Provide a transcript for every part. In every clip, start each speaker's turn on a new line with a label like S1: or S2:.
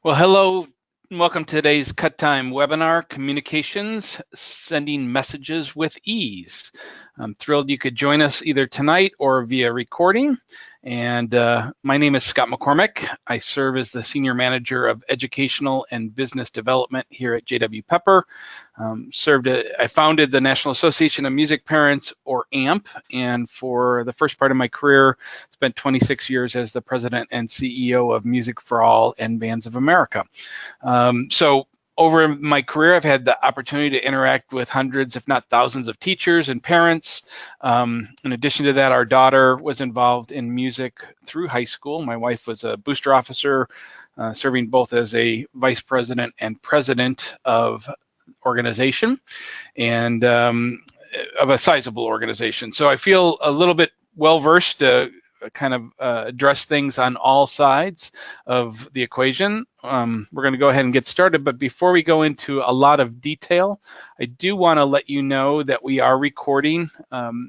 S1: Well, hello, and welcome to today's Cut Time webinar, Communications, Sending Messages with Ease. I'm thrilled you could join us either tonight or via recording. And my name is Scott McCormick. I serve as the Senior Manager of Educational and Business Development here at J.W. Pepper. I founded the National Association of Music Parents, or AMP, and for the first part of my career, spent 26 years as the President and CEO of Music for All and Bands of America. So over my career, I've had the opportunity to interact with hundreds, if not thousands, of teachers and parents. In addition to that, our daughter was involved in music through high school. My wife was a booster officer, serving both as a vice president and president of organization, and of a sizable organization. So I feel a little bit well-versed to kind of address things on all sides of the equation. We're going to go ahead and get started, but before we go into a lot of detail, I do want to let you know that we are recording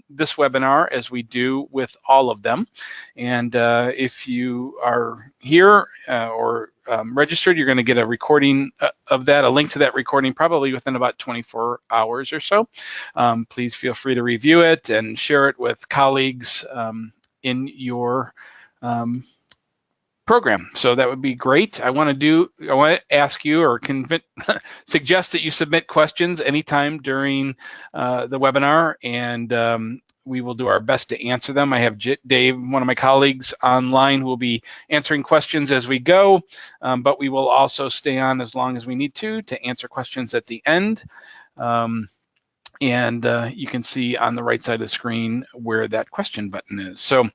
S1: this webinar, as we do with all of them. And if you are here or registered, you're going to get a recording of that, a link to that recording probably within about 24 hours or so. Please feel free to review it and share it with colleagues in your program. So that would be great. I want to ask you or suggest that you submit questions anytime during the webinar, and we will do our best to answer them. I have Dave, one of my colleagues online, who will be answering questions as we go, but we will also stay on as long as we need to answer questions at the end. And you can see on the right side of the screen where that question button is. So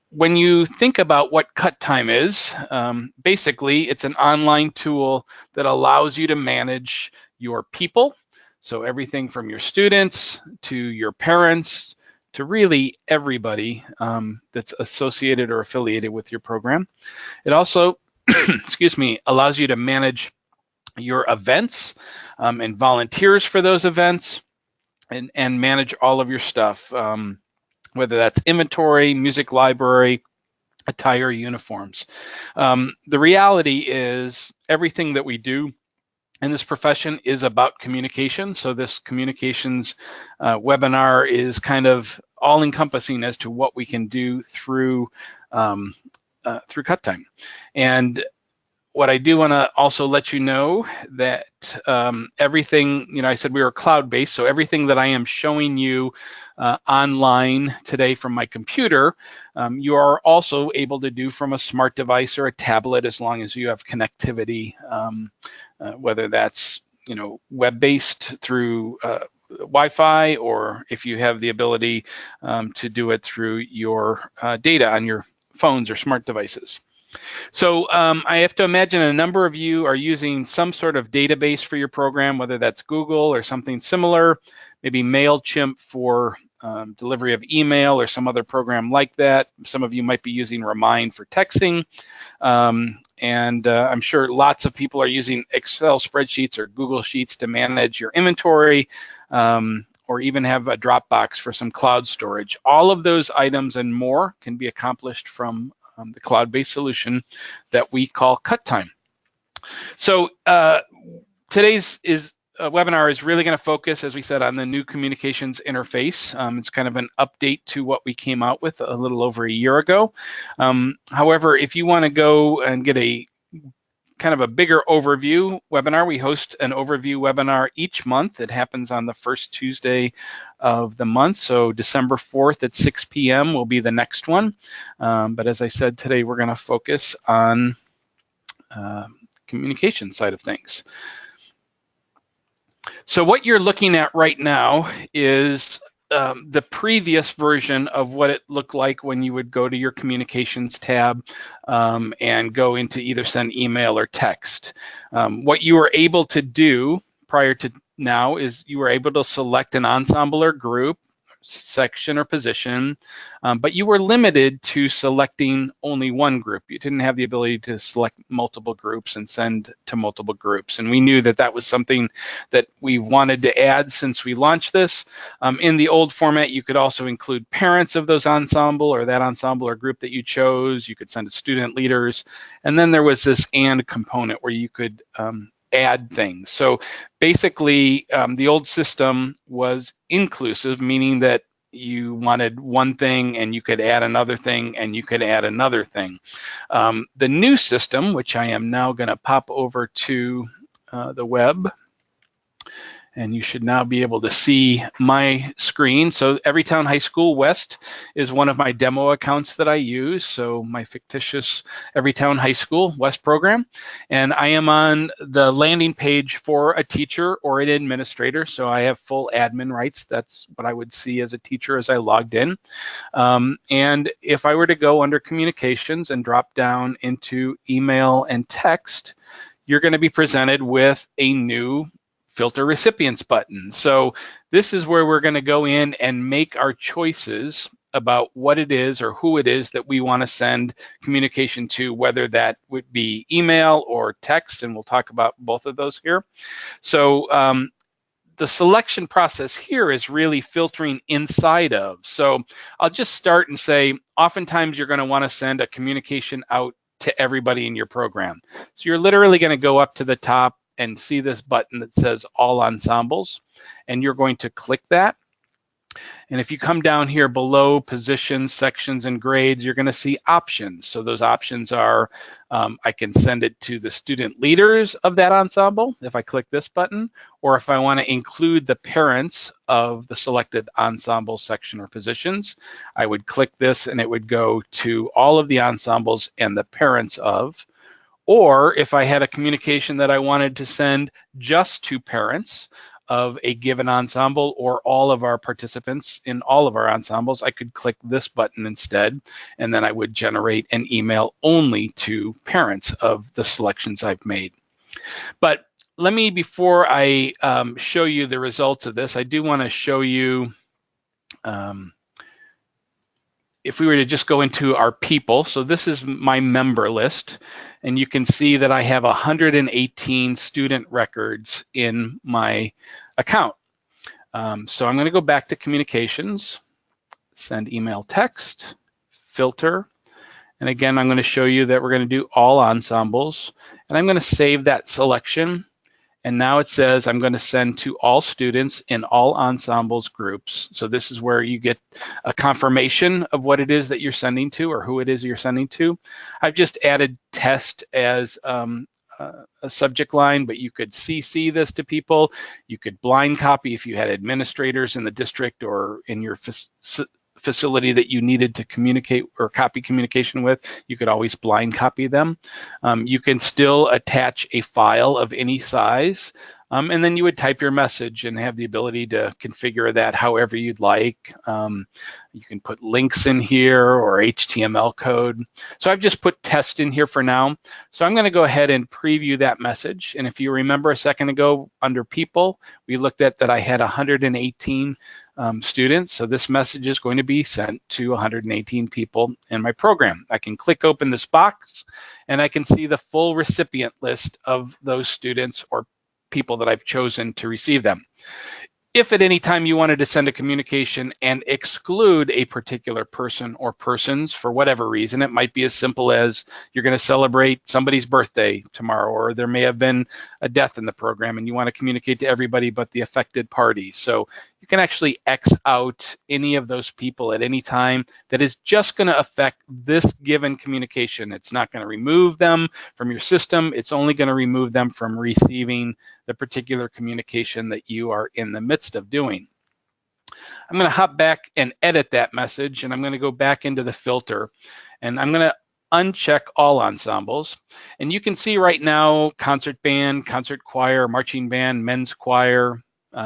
S1: when you think about what Cut Time is, basically it's an online tool that allows you to manage your people. So everything from your students to your parents to really everybody that's associated or affiliated with your program. It also, excuse me, allows you to manage your events and volunteers for those events, and manage all of your stuff, whether that's inventory, music library, attire, uniforms. The reality is everything that we do in this profession is about communication. So this communications webinar is kind of all-encompassing as to what we can do through Cut Time. And what I do want to also let you know that everything, I said we were cloud-based, so everything that I am showing you online today from my computer, you are also able to do from a smart device or a tablet, as long as you have connectivity, whether that's web-based through Wi-Fi, or if you have the ability to do it through your data on your phones or smart devices. So I have to imagine a number of you are using some sort of database for your program, whether that's Google or something similar, maybe MailChimp for delivery of email or some other program like that. Some of you might be using Remind for texting. And I'm sure lots of people are using Excel spreadsheets or Google Sheets to manage your inventory, or even have a Dropbox for some cloud storage. All of those items and more can be accomplished from the cloud-based solution that we call Cut Time. So today's webinar is really going to focus, as we said, on the new communications interface. It's kind of an update to what we came out with a little over a year ago. However, if you want to go and get a kind of a bigger overview webinar, we host an overview webinar each month. It happens on the first Tuesday of the month. So December 4th at 6 p.m. will be the next one. But as I said, today we're going to focus on communication side of things. So what you're looking at right now is the previous version of what it looked like when you would go to your communications tab and go into either send email or text. What you were able to do prior to now is you were able to select an ensemble or group, section or position, but you were limited to selecting only one group. You didn't have the ability to select multiple groups and send to multiple groups. And we knew that that was something that we wanted to add since we launched this. In the old format, you could also include parents of those ensemble or that ensemble or group that you chose. You could send to student leaders. And then there was this and component where you could add things. So basically, the old system was inclusive, meaning that you wanted one thing and you could add another thing and you could add another thing. The new system, which I am now going to pop over to the web, and you should now be able to see my screen. So Everytown High School West is one of my demo accounts that I use. So my fictitious Everytown High School West program. And I am on the landing page for a teacher or an administrator. So I have full admin rights. That's what I would see as a teacher as I logged in. And if I were to go under communications and drop down into email and text, you're going to be presented with a new filter recipients button. So this is where we're going to go in and make our choices about what it is or who it is that we want to send communication to, whether that would be email or text, and we'll talk about both of those here. So the selection process here is really filtering inside of. So I'll just start and say, oftentimes you're going to want to send a communication out to everybody in your program. So you're literally going to go up to the top and see this button that says All Ensembles, and you're going to click that. And if you come down here below positions, sections, and grades, you're going to see options. So those options are, I can send it to the student leaders of that ensemble if I click this button, or if I want to include the parents of the selected ensemble section or positions, I would click this and it would go to all of the ensembles and the parents of. Or if I had a communication that I wanted to send just to parents of a given ensemble or all of our participants in all of our ensembles, I could click this button instead, and then I would generate an email only to parents of the selections I've made. But let me, before I show you the results of this, I do want to show you if we were to just go into our people. So this is my member list, and you can see that I have 118 student records in my account. So I'm going to go back to communications, send email text, filter, and again, I'm going to show you that we're going to do all ensembles, and I'm going to save that selection. And now it says I'm going to send to all students in all ensembles groups. So this is where you get a confirmation of what it is that you're sending to or who it is you're sending to. I've just added test as a subject line, but you could CC this to people. You could blind copy if you had administrators in the district or in your facility that you needed to communicate or copy communication with. You could always blind copy them. You can still attach a file of any size, and then you would type your message and have the ability to configure that however you'd like. You can put links in here or HTML code. So I've just put test in here for now. So I'm going to go ahead and preview that message. And if you remember a second ago under people, we looked at that I had 118 students. So this message is going to be sent to 118 people in my program. I can click open this box and I can see the full recipient list of those students or people that I've chosen to receive them. If at any time you wanted to send a communication and exclude a particular person or persons for whatever reason, it might be as simple as you're going to celebrate somebody's birthday tomorrow, or there may have been a death in the program and you want to communicate to everybody but the affected parties. So you can actually X out any of those people at any time. That is just going to affect this given communication. It's not going to remove them from your system. It's only going to remove them from receiving the particular communication that you are in the midst of doing. I'm going to hop back and edit that message, and I'm going to go back into the filter, and I'm going to uncheck all ensembles. And you can see right now concert band, concert choir, marching band, men's choir,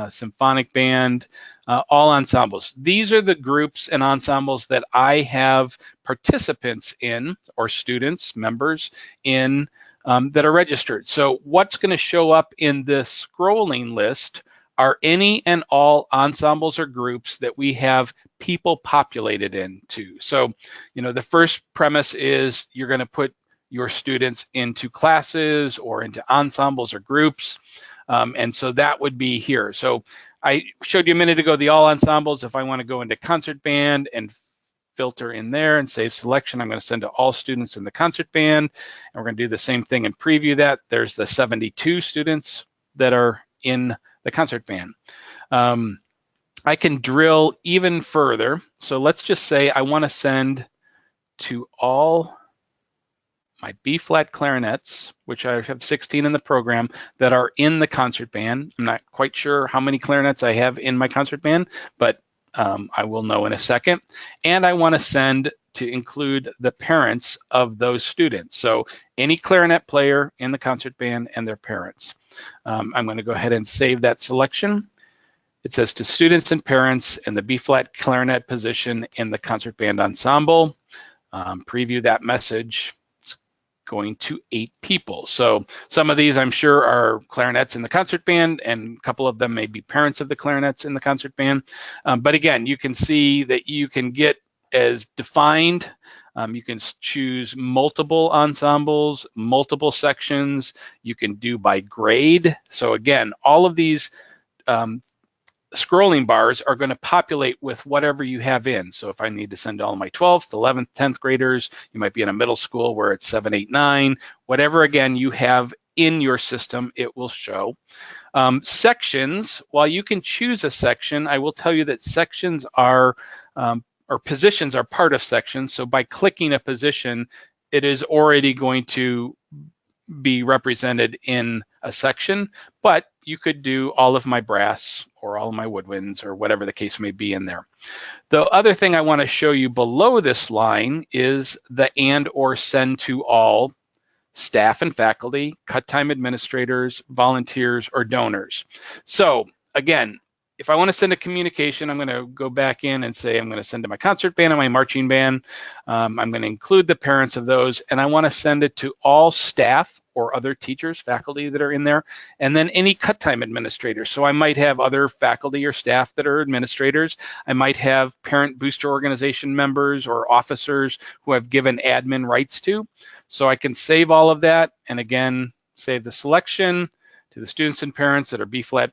S1: symphonic band, all ensembles. These are the groups and ensembles that I have participants in, or students, members in, that are registered. So what's going to show up in this scrolling list are any and all ensembles or groups that we have people populated into. So, the first premise is you're going to put your students into classes or into ensembles or groups. And so that would be here. So I showed you a minute ago the all ensembles. If I want to go into concert band and filter in there and save selection, I'm going to send to all students in the concert band. And we're going to do the same thing and preview that. There's the 72 students that are in the concert band. I can drill even further. So let's just say I want to send to all my B-flat clarinets, which I have 16 in the program, that are in the concert band. I'm not quite sure how many clarinets I have in my concert band, but I will know in a second. And I want to send to include the parents of those students. So any clarinet player in the concert band and their parents. I'm going to go ahead and save that selection. It says to students and parents in the B-flat clarinet position in the concert band ensemble. Preview that message. Going to 8 people. So some of these I'm sure are clarinets in the concert band, and a couple of them may be parents of the clarinets in the concert band. But again, you can see that you can get as defined. You can choose multiple ensembles, multiple sections. You can do by grade. So again, all of these scrolling bars are going to populate with whatever you have in. So if I need to send all my 12th, 11th, 10th graders, you might be in a middle school where it's 7, 8, 9, whatever, again, you have in your system, it will show. Sections, while you can choose a section, I will tell you that sections are, or positions are part of sections. So by clicking a position, it is already going to be represented in a section, but you could do all of my brass or all of my woodwinds or whatever the case may be in there. The other thing I want to show you below this line is the and or send to all staff and faculty, cut time administrators, volunteers, or donors. So again, if I want to send a communication, I'm going to go back in and say I'm going to send to my concert band and my marching band. I'm going to include the parents of those, and I want to send it to all staff or other teachers, faculty that are in there, and then any cut time administrators. So I might have other faculty or staff that are administrators. I might have parent booster organization members or officers who I've given admin rights to. So I can save all of that, and again, save the selection to the students and parents that are B-flat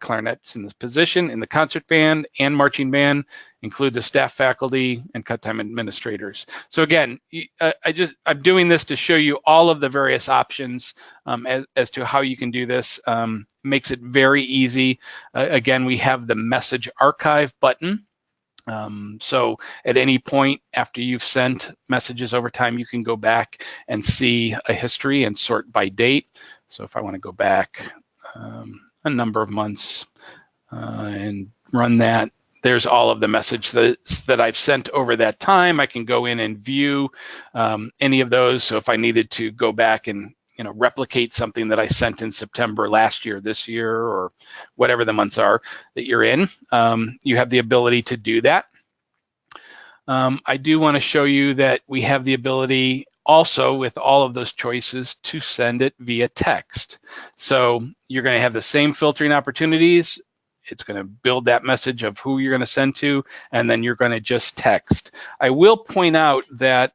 S1: clarinets in this position in the concert band and marching band, include the staff, faculty, and cut time administrators. So again, I'm doing this to show you all of the various options as to how you can do this. Makes it very easy. Again, we have the message archive button. So at any point after you've sent messages over time, you can go back and see a history and sort by date. So if I want to go back a number of months and run that, there's all of the message that I've sent over that time. I can go in and view any of those. So if I needed to go back and replicate something that I sent in September last year, this year, or whatever the months are that you're in, you have the ability to do that. I do want to show you that we have the ability also with all of those choices to send it via text. So you're going to have the same filtering opportunities. It's going to build that message of who you're going to send to, and then you're going to just text. I will point out that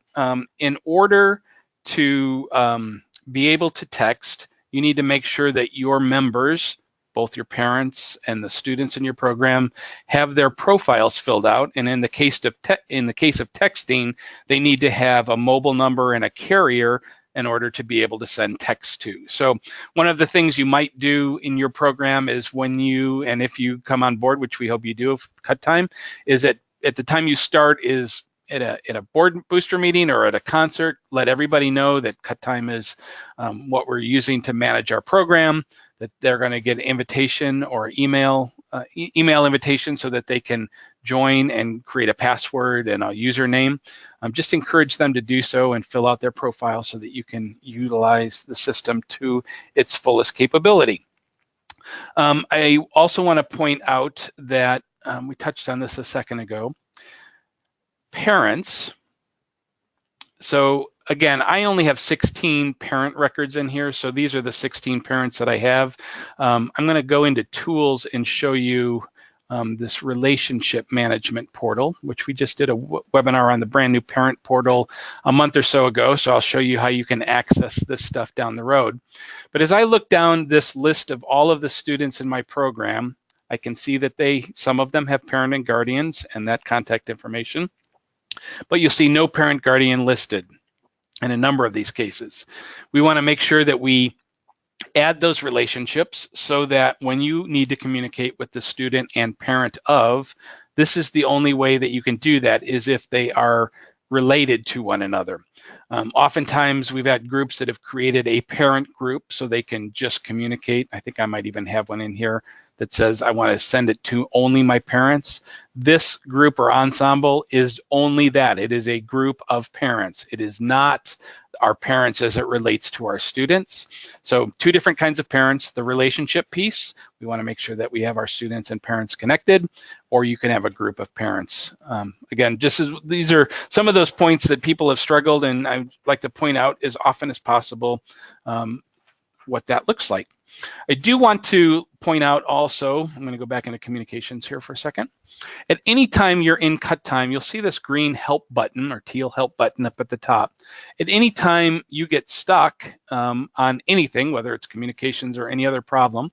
S1: in order to be able to text, you need to make sure that your members, both your parents and the students in your program, have their profiles filled out. And in the case of texting, they need to have a mobile number and a carrier in order to be able to send text to. So one of the things you might do in your program is when you, and if you come on board, which we hope you do of cut time, is at the time you start is at a board booster meeting or at a concert, let everybody know that cut time is what we're using to manage our program, that they're going to get an invitation or email invitation so that they can join and create a password and a username. Just encourage them to do so and fill out their profile so that you can utilize the system to its fullest capability. I also want to point out that we touched on this a second ago. Parents, so again, I only have 16 parent records in here, so these are the 16 parents that I have. I'm going to go into Tools and show you this relationship management portal, which we just did a webinar on the brand new parent portal a month or so ago. So I'll show you how you can access this stuff down the road. But as I look down this list of all of the students in my program, I can see that some of them have parent and guardians and that contact information, but you'll see no parent guardian listed in a number of these cases. We want to make sure that we add those relationships so that when you need to communicate with the student and parent of, this is the only way that you can do that is if they are related to one another. Oftentimes we've had groups that have created a parent group so they can just communicate. I think I might even have one in here that says I want to send it to only my parents. This group or ensemble is only that. It is a group of parents. It is not our parents as it relates to our students. So two different kinds of parents. The relationship piece, we want to make sure that we have our students and parents connected, or you can have a group of parents. Again, these are some of those points that people have struggled, and I'd like to point out as often as possible what that looks like. I do want to point out also, I'm going to go back into communications here for a second. At any time you're in cut time, you'll see this green help button or teal help button up at the top. At any time you get stuck on anything, whether it's communications or any other problem,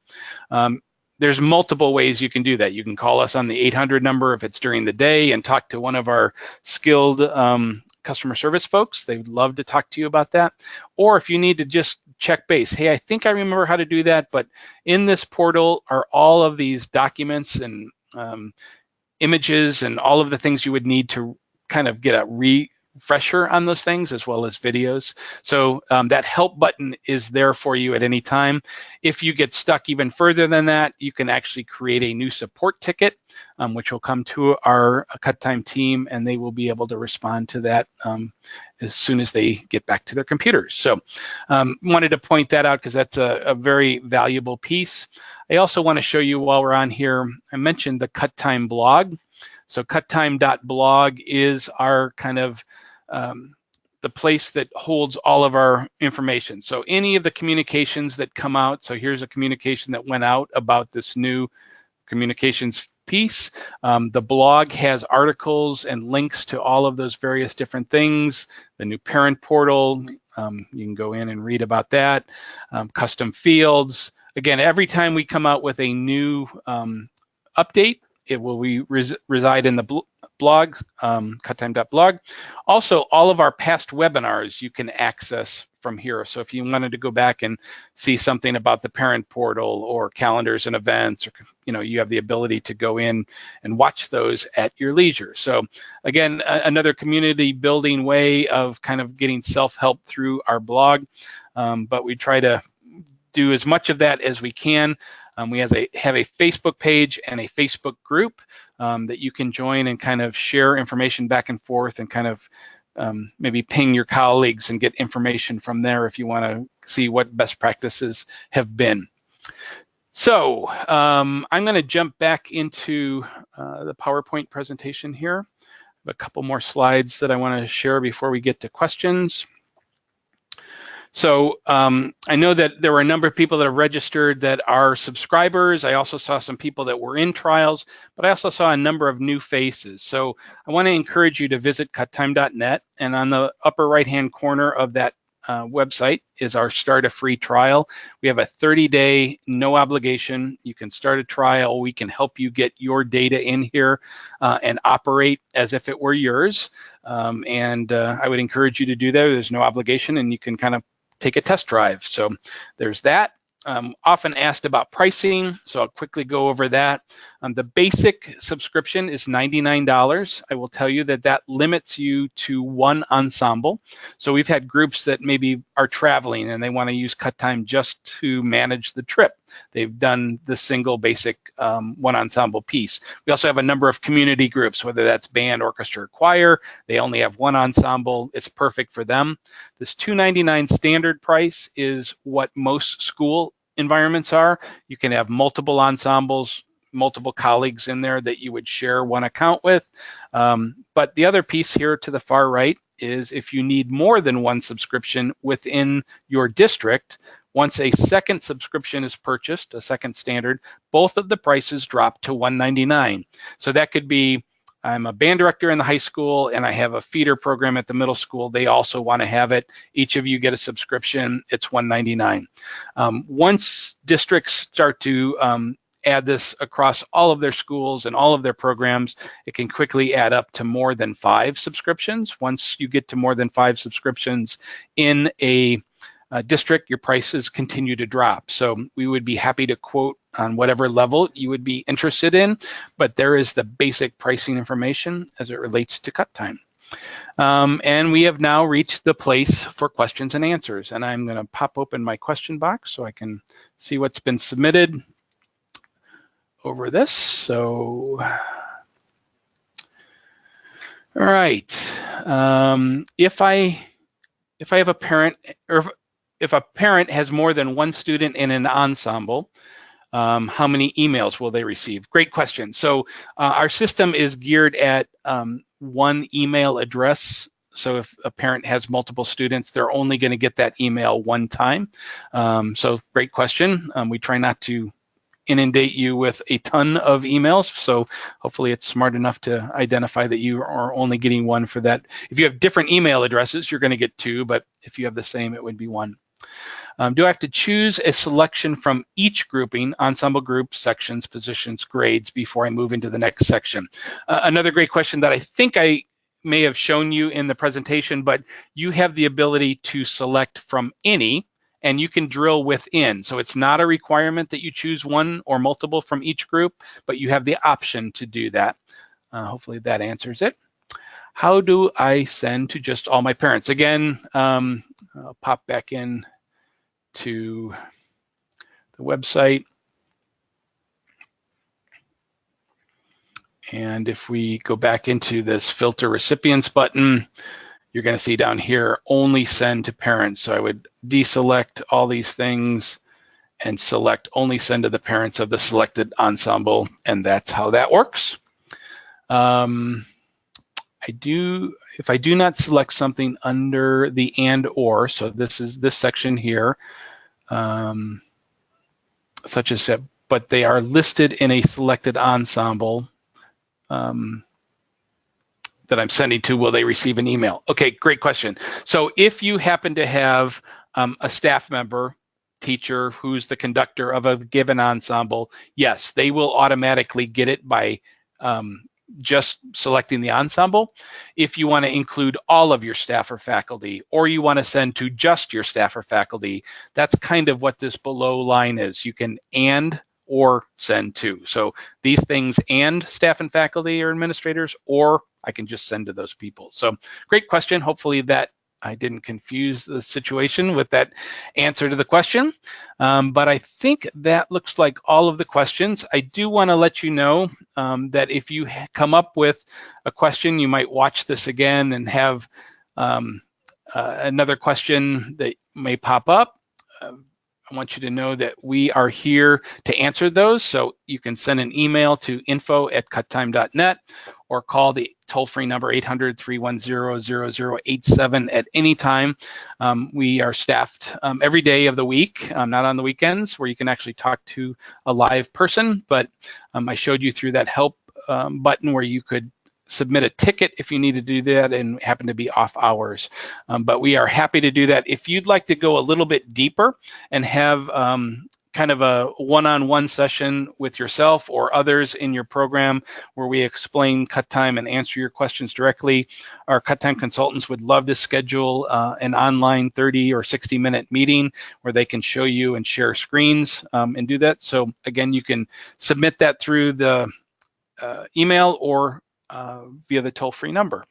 S1: there's multiple ways you can do that. You can call us on the 800 number if it's during the day and talk to one of our skilled customer service folks. They'd love to talk to you about that. Or if you need to just check base, hey, I think I remember how to do that, but in this portal are all of these documents and images and all of the things you would need to kind of get a refresher on those things, as well as videos. So that help button is there for you at any time. If you get stuck even further than that, you can actually create a new support ticket, which will come to our cut time team, and they will be able to respond to that as soon as they get back to their computers. So wanted to point that out because that's a very valuable piece. I also want to show you while we're on here, I mentioned the cut time blog. So cuttime.blog is our kind of the place that holds all of our information. So any of the communications that come out, so here's a communication that went out about this new communications piece. The blog has articles and links to all of those various different things. The new parent portal, you can go in and read about that. Custom fields. Again, every time we come out with a new update, it will reside in the blog, cuttime.blog. Also, all of our past webinars you can access from here. So if you wanted to go back and see something about the parent portal or calendars and events, or you have the ability to go in and watch those at your leisure. So again, another community building way of kind of getting self-help through our blog, but we try to do as much of that as we can. We have a Facebook page and a Facebook group that you can join and kind of share information back and forth and kind of maybe ping your colleagues and get information from there if you want to see what best practices have been. So I'm going to jump back into the PowerPoint presentation here. I have a couple more slides that I want to share before we get to questions. So I know that there were a number of people that have registered that are subscribers. I also saw some people that were in trials, but I also saw a number of new faces. So I want to encourage you to visit cuttime.net, and on the upper right-hand corner of that website is our Start a Free Trial. We have a 30-day, no obligation. You can start a trial. We can help you get your data in here and operate as if it were yours. I would encourage you to do that. There's no obligation, and you can kind of take a test drive. So there's that. Often asked about pricing, so I'll quickly go over that. The basic subscription is $99. I will tell you that that limits you to one ensemble. So we've had groups that maybe are traveling and they want to use cut time just to manage the trip. They've done the single basic one ensemble piece. We also have a number of community groups, whether that's band, orchestra, or choir. They only have one ensemble. It's perfect for them. This $299 standard price is what most school environments are. You can have multiple ensembles, multiple colleagues in there that you would share one account with. But the other piece here to the far right is if you need more than one subscription within your district, once a second subscription is purchased, a second standard, both of the prices drop to $199. So that could be, I'm a band director in the high school and I have a feeder program at the middle school. They also want to have it. Each of you get a subscription. It's $199. Once districts start to add this across all of their schools and all of their programs, it can quickly add up to more than 5 subscriptions. Once you get to more than 5 subscriptions in a district, your prices continue to drop. So we would be happy to quote on whatever level you would be interested in, but there is the basic pricing information as it relates to cut time. And we have now reached the place for questions and answers. And I'm going to pop open my question box so I can see what's been submitted over this. So, all right. If I have a parent, or if a parent has more than one student in an ensemble, how many emails will they receive? Great question. So our system is geared at one email address. So if a parent has multiple students, they're only going to get that email one time. So great question. We try not to inundate you with a ton of emails. So hopefully it's smart enough to identify that you are only getting one for that. If you have different email addresses, you're going to get 2, but if you have the same, it would be 1. Do I have to choose a selection from each grouping, ensemble groups, sections, positions, grades, before I move into the next section? Another great question that I think I may have shown you in the presentation, but you have the ability to select from any, and you can drill within. So it's not a requirement that you choose one or multiple from each group, but you have the option to do that. Hopefully that answers it. How do I send to just all my parents? Again, I'll pop back in to the website. And if we go back into this filter recipients button, you're going to see down here, only send to parents. So I would deselect all these things and select only send to the parents of the selected ensemble. And that's how that works. If I do not select something under the and or, so this is this section here, such as, but they are listed in a selected ensemble that I'm sending to, will they receive an email? Okay, great question. So if you happen to have a staff member, teacher, who's the conductor of a given ensemble, yes, they will automatically get it by just selecting the ensemble. If you want to include all of your staff or faculty, or you want to send to just your staff or faculty, that's kind of what this below line is. You can and or send to. So these things and staff and faculty or administrators, or I can just send to those people. So great question. Hopefully that I didn't confuse the situation with that answer to the question. But I think that looks like all of the questions. I do want to let you know that if you come up with a question, you might watch this again and have another question that may pop up. I want you to know that we are here to answer those. So you can send an email to info@cuttime.net or call the toll-free number 800-310-0087 at any time. We are staffed every day of the week, not on the weekends, where you can actually talk to a live person. But I showed you through that help button where you could submit a ticket if you need to do that and happen to be off hours. But we are happy to do that. If you'd like to go a little bit deeper and have kind of a one-on-one session with yourself or others in your program where we explain cut time and answer your questions directly, our cut time consultants would love to schedule an online 30 or 60-minute meeting where they can show you and share screens and do that. So again, you can submit that through the email or via the toll-free number.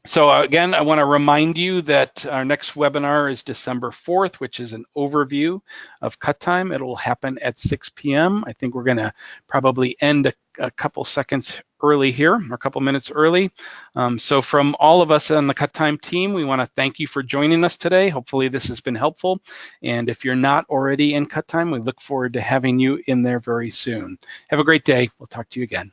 S1: So again, I want to remind you that our next webinar is December 4th, which is an overview of cut time. It will happen at 6 p.m. I think we're going to probably end a couple seconds early here, or a couple minutes early. So from all of us on the cut time team, we want to thank you for joining us today. Hopefully this has been helpful. And if you're not already in cut time, we look forward to having you in there very soon. Have a great day. We'll talk to you again.